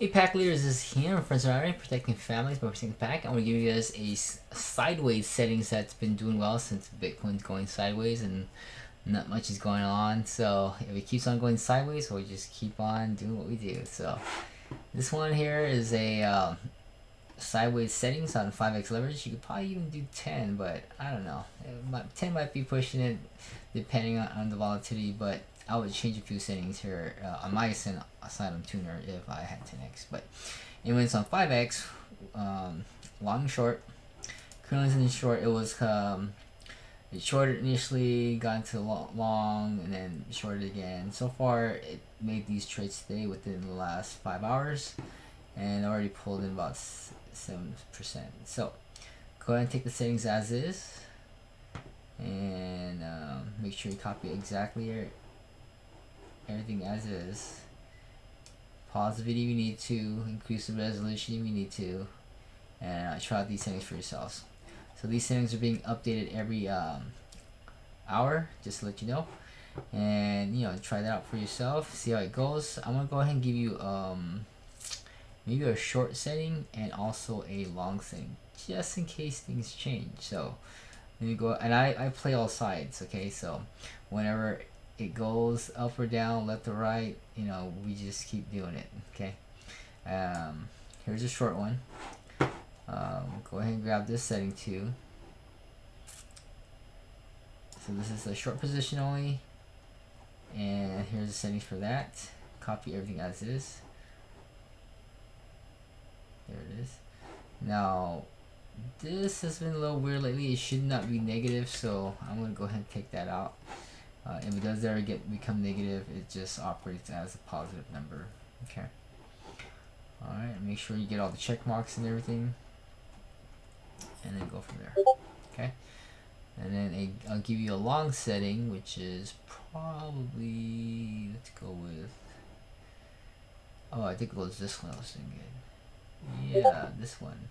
Hey pack leaders, this is here. Friends are already protecting families by protecting the pack. I'm gonna give you guys a sideways settings that's been doing well since Bitcoin's going sideways and not much is going on. So if it keeps on going sideways, we'll just keep on doing what we do. So this one here is a sideways settings on 5x leverage. You could probably even do 10, but I don't know. 10 might be pushing it depending on the volatility, but I would change a few settings here on my side on tuner if I had 10x. But anyway, it's on 5x, long and short. Currently in short, it was it shorted initially, got into long, and then shorted again. So far, it made these trades today within the last 5 hours, and already pulled in about 7%. So go ahead and take the settings as is, and make sure you copy exactly everything as is. Pause the video if you need to, increase the resolution if you need to, and try out these settings for yourselves. So these settings are being updated every hour, just to let you know, and try that out for yourself, see how it goes. I'm gonna go ahead and give you maybe a short setting and also a long setting, just in case things change. So let me go, and I play all sides, okay? So whenever it goes up or down, left or right, we just keep doing it, okay? Here's a short one. Go ahead and grab this setting too. So this is a short position only, and here's the settings for that. Copy everything as is. There it is. Now this has been a little weird lately. It should not be negative, so I'm gonna go ahead and take that out. If it does ever become negative, it just operates as a positive number. Okay. Alright, make sure you get all the check marks and everything, and then go from there. Okay. And then I'll give you a long setting, which is probably, let's go with, I think it was this one I was thinking. Yeah, this one.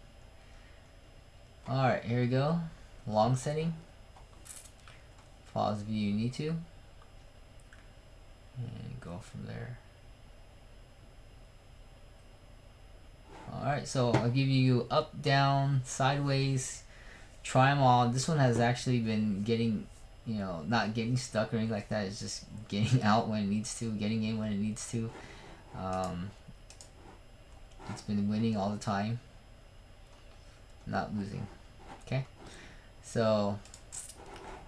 Alright, here we go. Long setting. Pause the video you need to, and go from there. Alright, so I'll give you up, down, sideways, try them all. This one has actually been getting, not getting stuck or anything like that. It's just getting out when it needs to, getting in when it needs to. It's been winning all the time, not losing. Okay, so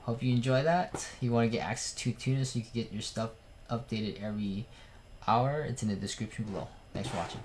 hope you enjoy that. If you want to get access to tuners so you can get your stuff updated every hour, it's in the description below. Thanks for watching.